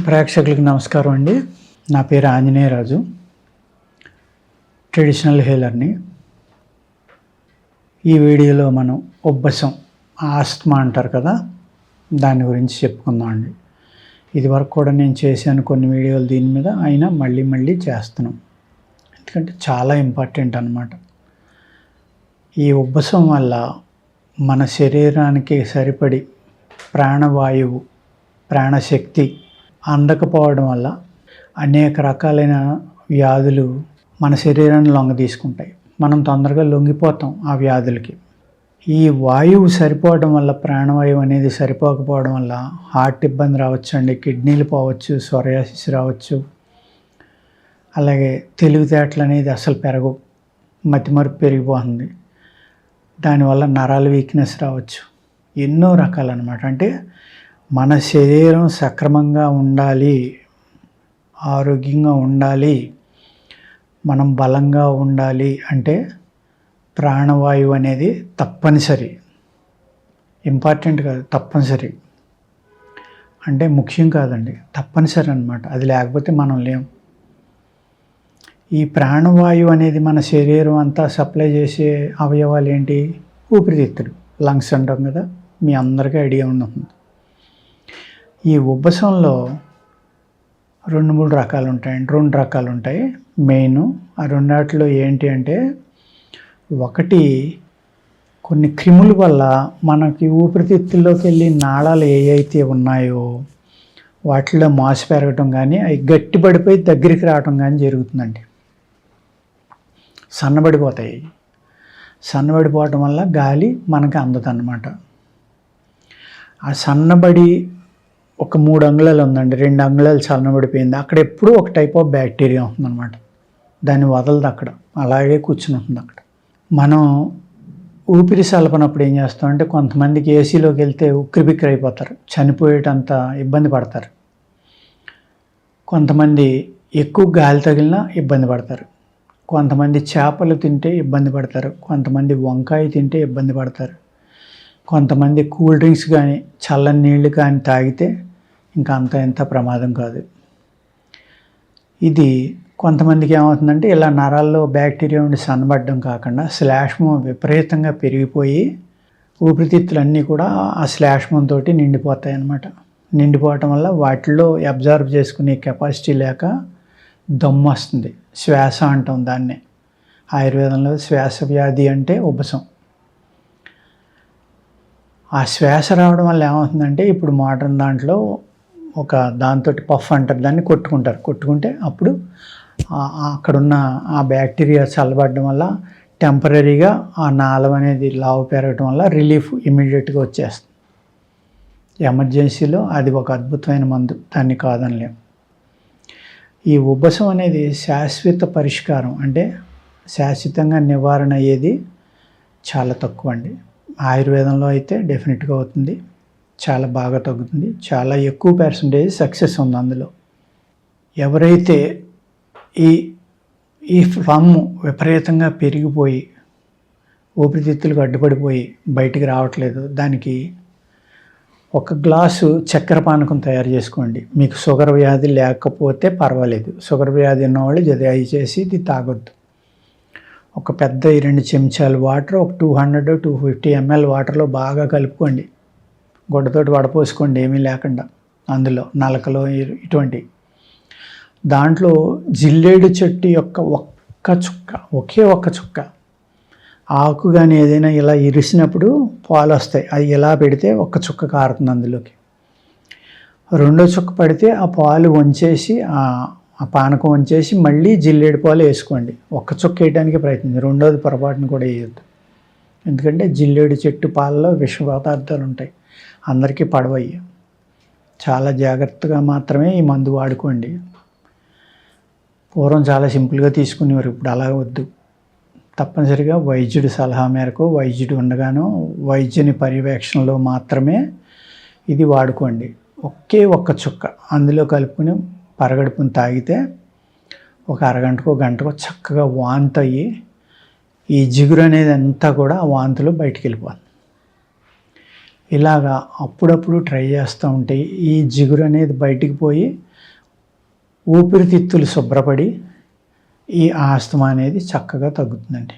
ప్రేక్షకులకు నమస్కారం అండి. నా పేరు ఆంజనేయరాజు, ట్రెడిషనల్ హీలర్ని. ఈ వీడియోలో మనం ఉబ్బసం, ఆస్తమా అంటారు కదా, దాని గురించి చెప్పుకుందాం అండి. ఇదివరకు కూడా నేను చేశాను కొన్ని వీడియోలు దీని మీద, అయినా మళ్ళీ చేస్తున్నాం ఎందుకంటే చాలా ఇంపార్టెంట్ అన్నమాట. ఈ ఉబ్బసం వల్ల మన శరీరానికి సరిపడి ప్రాణవాయువు, ప్రాణశక్తి అందకపోవడం వల్ల అనేక రకాలైన వ్యాధులు మన శరీరాన్ని లొంగ తీసుకుంటాయి. మనం తొందరగా లొంగిపోతాం ఆ వ్యాధులకి. ఈ వాయువు సరిపోవడం వల్ల, ప్రాణవాయువు అనేది సరిపోకపోవడం వల్ల హార్ట్ ఇబ్బంది రావచ్చు అండి, కిడ్నీలు పోవచ్చు, సోరియాసిస్ రావచ్చు, అలాగే తెలివితేటలు అనేది అసలు పెరగవు, మతిమరుపు పెరిగిపోతుంది, దానివల్ల నరాల వీక్నెస్ రావచ్చు, ఎన్నో రకాలన్నమాట. అంటే మన శరీరం సక్రమంగా ఉండాలి, ఆరోగ్యంగా ఉండాలి, మనం బలంగా ఉండాలి అంటే ప్రాణవాయువు అనేది తప్పనిసరి. ఇంపార్టెంట్ కాదు, తప్పనిసరి. అంటే ముఖ్యం కాదండి, తప్పనిసరి అన్నమాట. అది లేకపోతే మనం లేం. ఈ ప్రాణవాయువు అనేది మన శరీరం అంతా సప్లై చేసే అవయవాలు ఏంటి? ఊపిరితిత్తులు, లంగ్స్ అంటాం కదా, మీ అందరికీ ఐడియా ఉంటుంది. ఈ ఉబ్బసంలో 2-3 రకాలు ఉంటాయండి. 2 రకాలు ఉంటాయి మెయిన్. ఆ రెండాటిలో ఏంటి అంటే, ఒకటి కొన్ని క్రిముల వల్ల మనకి ఊపిరితిత్తుల్లోకి వెళ్ళి నాళాలు ఏవైతే ఉన్నాయో వాటిలో మాసు పెరగటం కానీ, అవి గట్టిపడిపోయి దగ్గరికి రావటం కానీ జరుగుతుందండి. సన్నబడిపోతాయి. సన్నబడిపోవటం వల్ల గాలి మనకి అందదన్నమాట. ఆ సన్నబడి ఒక 3 అంగుళాలు ఉందండి, 2 అంగుళాలు సన్నబడిపోయింది, అక్కడ ఎప్పుడూ ఒక టైప్ ఆఫ్ బ్యాక్టీరియా ఉంటుందన్నమాట. దాన్ని వదలదు, అక్కడ అలాగే కూర్చుని ఉంటుంది అక్కడ. మనం ఊపిరి సలపనప్పుడు ఏం చేస్తామంటే, కొంతమందికి ఏసీలోకి వెళ్తే ఉక్కిరిబిక్కిరి అయిపోతారు, చనిపోయేటంత ఇబ్బంది పడతారు. కొంతమంది ఎక్కువ గాలి తగిలినా ఇబ్బంది పడతారు. కొంతమంది చేపలు తింటే ఇబ్బంది పడతారు. కొంతమంది వంకాయ తింటే ఇబ్బంది పడతారు. కొంతమంది కూల్ డ్రింక్స్ కానీ, చల్లని నీళ్ళు కానీ తాగితే ఇంకా ఎంత ప్రమాదం కాదు. ఇది కొంతమందికి ఏమవుతుందంటే, ఇలా నరాల్లో బ్యాక్టీరియా ఉండి సన్నబడ్డం కాకుండా శ్లేష్మం విపరీతంగా పెరిగిపోయి ఊపిరితిత్తులన్నీ కూడా ఆ శ్లేష్మంతో నిండిపోతాయి అన్నమాట. నిండిపోవటం వల్ల వాటిల్లో అబ్జర్వ్ చేసుకునే కెపాసిటీ లేక దమ్ము వస్తుంది. శ్వాస అంటాం దాన్నే. ఆయుర్వేదంలో శ్వాస వ్యాధి అంటే ఉబ్బసం. ఆ శ్వాస రావడం వల్ల ఏమవుతుందంటే, ఇప్పుడు మోడర్న్ దాంట్లో ఒక దాంతో పఫ్ అంటారు, దాన్ని కొట్టుకుంటే అప్పుడు అక్కడున్న ఆ బ్యాక్టీరియా చల్లబడడం వల్ల టెంపరీగా ఆ నాళం అనేది లావు పెరగడం వల్ల రిలీఫ్ ఇమీడియట్గా వచ్చేస్తుంది. ఎమర్జెన్సీలో అది ఒక అద్భుతమైన మందు, దాన్ని కాదనలేం. ఈ ఉబ్బసం అనేది శాశ్వత పరిష్కారం, అంటే శాశ్వతంగా నివారణ అయ్యేది చాలా తక్కువ అండి. ఆయుర్వేదంలో అయితే డెఫినెట్గా అవుతుంది, చాలా బాగా తగ్గుతుంది, చాలా ఎక్కువ పర్సంటేజ్ సక్సెస్ ఉంది అందులో. ఎవరైతే ఈ ఫమ్ విపరీతంగా పెరిగిపోయి ఊపిరితిత్తులకు అడ్డుపడిపోయి బయటికి రావట్లేదు, దానికి 1 గ్లాసు చక్కెర పానకం తయారు చేసుకోండి. మీకు షుగర్ వ్యాధి లేకపోతే పర్వాలేదు, షుగర్ వ్యాధి ఉన్నవాళ్ళు దయచేసి ఇది తాగొద్దు. ఒక పెద్ద 2 చెంచాలు వాటర్, ఒక 200-250 ml వాటర్లో బాగా కలుపుకోండి. గుడ్డతోటి వడపోసుకోండి, ఏమీ లేకుండా. అందులో నలకలో ఇటువంటి దాంట్లో జిల్లేడు చెట్టు యొక్క ఒకే ఒక్క చుక్క ఆకు కానీ ఏదైనా ఇలా ఇరిసినప్పుడు పాలు వస్తాయి, అది ఇలా పెడితే 1 చుక్క కారుతుంది అందులోకి. 2వ చుక్క పడితే ఆ పాలు వంచేసి, ఆ పానకం వంచేసి మళ్ళీ జిల్లేడు పాలు వేసుకోండి. 1 చుక్క వేయడానికి ప్రయత్నించండి, 2వది పొరపాటును కూడా వేయొద్దు. ఎందుకంటే జిల్లేడు చెట్టు పాలలో విష పదార్థాలు ఉంటాయి, అందరికీ పడవయ్యి. చాలా జాగ్రత్తగా మాత్రమే ఈ మందు వాడుకోండి. పూర్వం చాలా సింపుల్గా తీసుకునేవారు, ఇప్పుడు అలా వద్దు. తప్పనిసరిగా వైద్యుడి సలహా మేరకు, వైద్యుడు ఉండగానో వైద్యుని పర్యవేక్షణలో మాత్రమే ఇది వాడుకోండి. ఒకే 1 చుక్క అందులో కలుపుకొని పరగడుపుని తాగితే ఒక అరగంటకో గంటకో చక్కగా వాంతి అయ్యి ఈ జిగురు అనేది అంతా కూడా ఆ వాంతులు బయటికి వెళ్ళిపోతుంది. ఇలాగా అప్పుడప్పుడు ట్రై చేస్తూ ఉంటే ఈ జిగురు అనేది బయటికి పోయి ఊపిరితిత్తులు శుభ్రపడి ఈ ఆస్తమా అనేది చక్కగా తగ్గుతుందండి.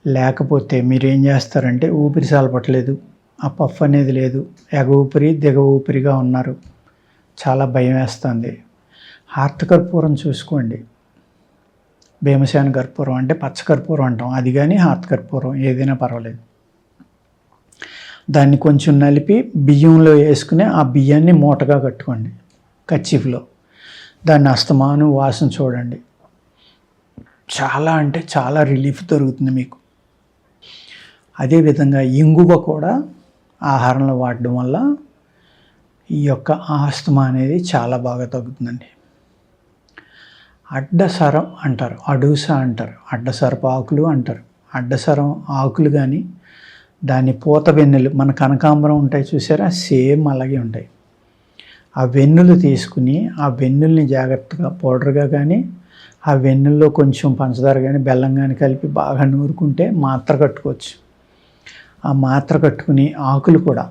లేకపోతే మీరు ఏం చేస్తారంటే ఊపిరి సాలపట్లేదు, ఆ పఫ్ అనేది లేదు, ఎగ ఊపిరి దిగ ఊపిరిగా ఉన్నారు, చాలా భయం వేస్తుంది. హార్తకర్పూరం చూసుకోండి. భీమసేన కర్పూరం అంటే పచ్చకర్పూరం అంటాం, అది కానీ హార్తకర్పూరం ఏదైనా పర్వాలేదు. దాన్ని కొంచెం నలిపి బియ్యంలో వేసుకుని ఆ బియ్యాన్ని మూటగా కట్టుకోండి కర్చీఫ్లో. దాన్ని అస్తమాను వాసన చూడండి. చాలా అంటే చాలా రిలీఫ్ దొరుకుతుంది మీకు. అదేవిధంగా ఇంగువ కూడా ఆహారంలో వాడడం వల్ల ఈ యొక్క ఆస్తమా అనేది చాలా బాగా తగ్గుతుందండి. అడ్డసరం అంటారు, అడూస అంటారు, అడ్డసరపు ఆకులు అంటారు. అడ్డసరం ఆకులు కానీ దాని పూత వెన్నులు మన కనకాంబరం ఉంటాయి చూసారా, సేమ్ అలాగే ఉంటాయి. ఆ వెన్నులు తీసుకుని ఆ వెన్నుల్ని జాగ్రత్తగా పౌడర్గా కానీ ఆ వెన్నుల్లో కొంచెం పంచదార కానీ బెల్లం కానీ కలిపి బాగా నూరుకుంటే మాత్ర కట్టుకోవచ్చు. ఆ మాత్ర కట్టుకుని ఆకులు కూడా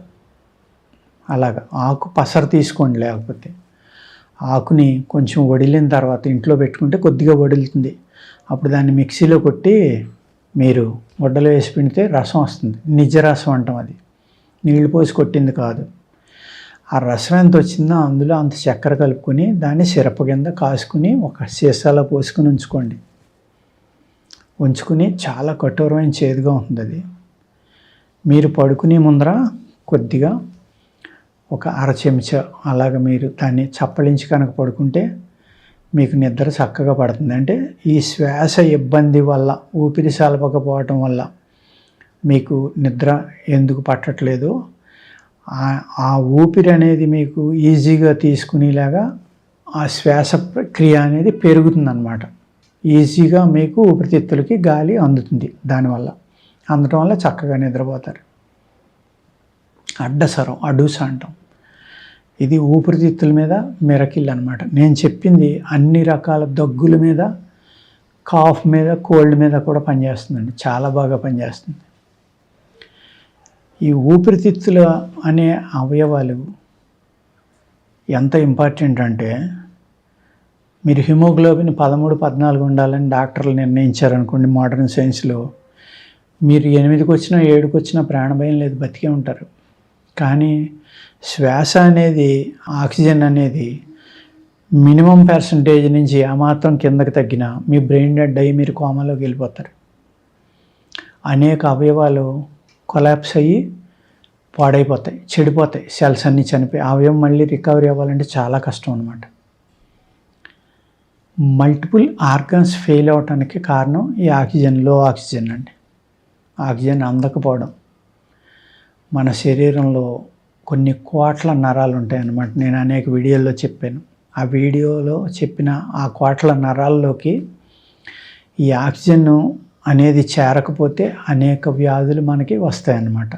అలాగా ఆకు పసరు తీసుకోండి. లేకపోతే ఆకుని కొంచెం వడిలిన తర్వాత ఇంట్లో పెట్టుకుంటే కొద్దిగా వడులుతుంది. అప్పుడు దాన్ని మిక్సీలో కొట్టి మీరు వడ్డలో వేసి పిండితే రసం వస్తుంది. నిజ రసం అంటాం, అది నీళ్లు పోసి కొట్టింది కాదు. ఆ రసం ఎంత వచ్చిందో అందులో అంత చక్కెర కలుపుకొని దాన్ని సిరప్ కింద కాసుకుని ఒక సీసాలో పోసుకుని ఉంచుకుని చాలా కఠోరమైన చేదుగా ఉంటుంది అది. మీరు పడుకునే ముందర కొద్దిగా ఒక అర చెంచా అలాగ మీరు దాన్ని చప్పలించి కనుక పడుకుంటే మీకు నిద్ర చక్కగా పడుతుంది. అంటే ఈ శ్వాస ఇబ్బంది వల్ల, ఊపిరి సలపకపోవటం వల్ల మీకు నిద్ర ఎందుకు పట్టట్లేదో ఆ ఊపిరి అనేది మీకు ఈజీగా తీసుకునేలాగా ఆ శ్వాస ప్రక్రియ అనేది పెరుగుతుందన్నమాట. ఈజీగా మీకు ఊపిరితిత్తులకి గాలి అందుతుంది. దానివల్ల అందటం వల్ల చక్కగా నిద్రపోతారు. అడ్డసరం, అడూస అంటాం. ఇది ఊపిరితిత్తుల మీద మిరకిల్ అనమాట. నేను చెప్పింది అన్ని రకాల దగ్గుల మీద, కాఫ్ మీద, కోల్డ్ మీద కూడా పనిచేస్తుందండి. చాలా బాగా పనిచేస్తుంది. ఈ ఊపిరితిత్తుల అనే అవయవాలు ఎంత ఇంపార్టెంట్ అంటే, మీరు హిమోగ్లోబిన్ 13-14 ఉండాలని డాక్టర్లు నిర్ణయించారనుకోండి మోడర్న్ సైన్స్లో, మీరు 8కి వచ్చినా 7కి వచ్చినా ప్రాణభయం లేదు, బతికే ఉంటారు. కానీ శ్వాస అనేది, ఆక్సిజన్ అనేది మినిమం పర్సంటేజ్ నుంచి ఏమాత్రం కిందకి తగ్గినా మీ బ్రెయిన్ డెడ్ అయ్యి మీరు కోమాలోకి వెళ్ళిపోతారు. అనేక అవయవాలు కొలాప్స్ అయ్యి పాడైపోతాయి, చెడిపోతాయి, సెల్స్ అన్నీ చనిపోయి అవయవం మళ్ళీ రికవరీ అవ్వాలంటే చాలా కష్టం అనమాట. మల్టిపుల్ ఆర్గన్స్ ఫెయిల్ అవటానికి కారణం ఈ ఆక్సిజన్, లో ఆక్సిజన్ అండి. ఆక్సిజన్ అందకపోవడం. మన శరీరంలో కొన్ని కోట్ల నరాలు ఉంటాయన్నమాట. నేను అనేక వీడియోల్లో చెప్పాను. ఆ వీడియోలో చెప్పిన ఆ కోట్ల నరాల్లోకి ఈ ఆక్సిజన్ అనేది చేరకపోతే అనేక వ్యాధులు మనకి వస్తాయన్నమాట.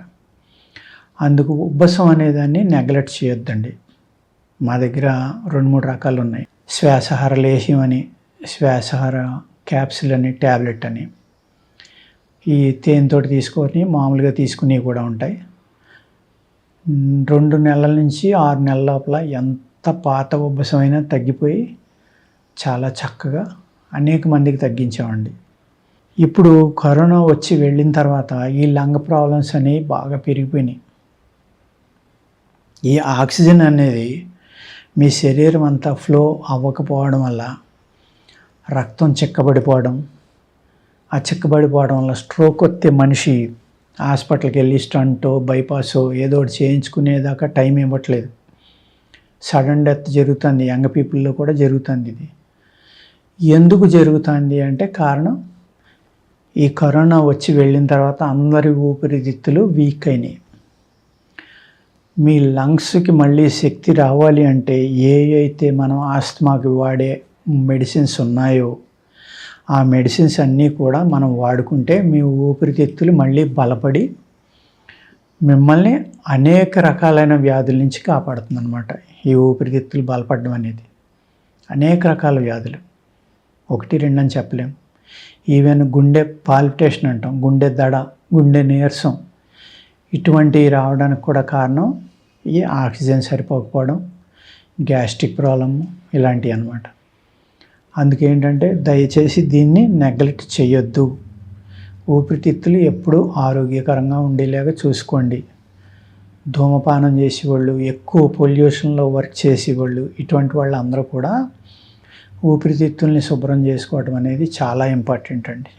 అందుకు ఉబ్బసం అనేదాన్ని నెగ్లెక్ట్ చేయొద్దండి. మా దగ్గర 2-3 రకాలు ఉన్నాయి. శ్వాసహార లేహ్యం అని, శ్వాసహార క్యాప్సిల్ అని, ట్యాబ్లెట్ అని. ఈ తేనెతోటి తీసుకొని మామూలుగా తీసుకునేవి కూడా ఉంటాయి. 2 నెలల నుంచి 6 నెలల లోపల ఎంత పాత ఉబ్బసమైనా తగ్గిపోయి చాలా చక్కగా అనేక మందికి తగ్గించామండి. ఇప్పుడు కరోనా వచ్చి వెళ్ళిన తర్వాత ఈ లంగ్ ప్రాబ్లమ్స్ అనేవి బాగా పెరిగిపోయినాయి. ఈ ఆక్సిజన్ అనేది మీ శరీరం అంతా ఫ్లో అవ్వకపోవడం వల్ల రక్తం చిక్కబడిపోవడం, ఆ చిక్కబడిపోవడం వల్ల స్ట్రోక్ వస్తే మనిషి హాస్పిటల్కి వెళ్ళి స్టంటో బైపాసో ఏదో ఒకటి చేయించుకునేదాకా టైం ఇవ్వట్లేదు. సడన్ డెత్ జరుగుతుంది, యంగ్ పీపుల్లో కూడా జరుగుతుంది. ఇది ఎందుకు జరుగుతుంది అంటే కారణం, ఈ కరోనా వచ్చి వెళ్ళిన తర్వాత అందరి ఊపిరితిత్తులు వీక్ అయినాయి. మీ లంగ్స్కి మళ్ళీ శక్తి రావాలి అంటే అయితే మనం ఆస్తమాకి వాడే మెడిసిన్స్ ఉన్నాయో ఆ మెడిసిన్స్ అన్నీ కూడా మనం వాడుకుంటే మీ ఊపిరితిత్తులు మళ్ళీ బలపడి మిమ్మల్ని అనేక రకాలైన వ్యాధుల నుంచి కాపాడుతుంది అన్నమాట. ఈ ఊపిరితిత్తులు బలపడడం అనేది అనేక రకాల వ్యాధులు, 1-2 అని చెప్పలేం. ఈవెన్ గుండె పాల్పిటేషన్ అంటాం, గుండె దడ, గుండె నీరసం, ఇటువంటివి రావడానికి కూడా కారణం ఈ ఆక్సిజన్ సరిపోకపోవడం, గ్యాస్ట్రిక్ ప్రాబ్లమ్ ఇలాంటివి అన్నమాట. అందుకేంటంటే దయచేసి దీన్ని నెగ్లెక్ట్ చేయొద్దు. ఊపిరితిత్తులు ఎప్పుడూ ఆరోగ్యకరంగా ఉండేలాగా చూసుకోండి. ధూమపానం చేసేవాళ్ళు, ఎక్కువ పొల్యూషన్లో వర్క్ చేసేవాళ్ళు, ఇటువంటి వాళ్ళు అందరూ కూడా ఊపిరితిత్తుల్ని శుభ్రం చేసుకోవడం అనేది చాలా ఇంపార్టెంట్ అండి.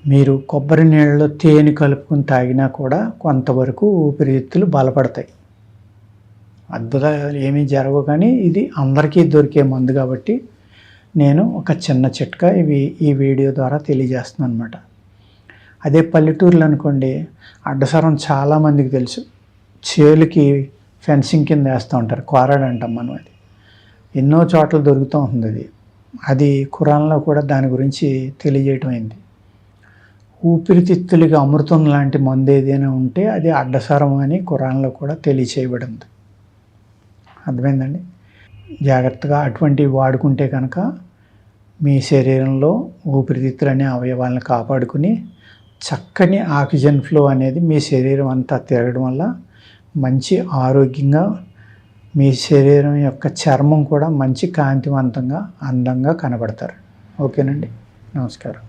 మీరు కొబ్బరి నీళ్ళలో తేనె కలుపుకొని తాగినా కూడా కొంతవరకు ఊపిరితిత్తులు బలపడతాయి. అద్భుతాలు ఏమీ జరగవు, కానీ ఇది అందరికీ దొరికే మందు కాబట్టి నేను ఒక చిన్న చిట్కా ఈ వీడియో ద్వారా తెలియజేస్తున్నాను అనమాట. అదే పల్లెటూరులో అనుకోండి, అడ్డసరం చాలామందికి తెలుసు. చేలుకి ఫెన్సింగ్ కింద వేస్తూ ఉంటారు, కోరాడు అంటాం మనం. అది ఎన్నో చోట్ల దొరుకుతూ ఉంటుంది. అది ఖురాన్లో కూడా దాని గురించి తెలియజేయటం అయింది. ఊపిరితిత్తులకి అమృతం లాంటి మందు ఏదైనా ఉంటే అది అడ్డసరం అని ఖురాన్లో కూడా తెలియచేయబడింది. అర్థమైందండి? జాగ్రత్తగా అటువంటివి వాడుకుంటే కనుక మీ శరీరంలో ఊపిరితిత్తులు అనే అవయవాలను కాపాడుకుని చక్కని ఆక్సిజన్ ఫ్లో అనేది మీ శరీరం అంతా తిరగడం వల్ల మంచి ఆరోగ్యంగా, మీ శరీరం యొక్క చర్మం కూడా మంచి కాంతివంతంగా, అందంగా కనబడతారు. ఓకేనండి, నమస్కారం.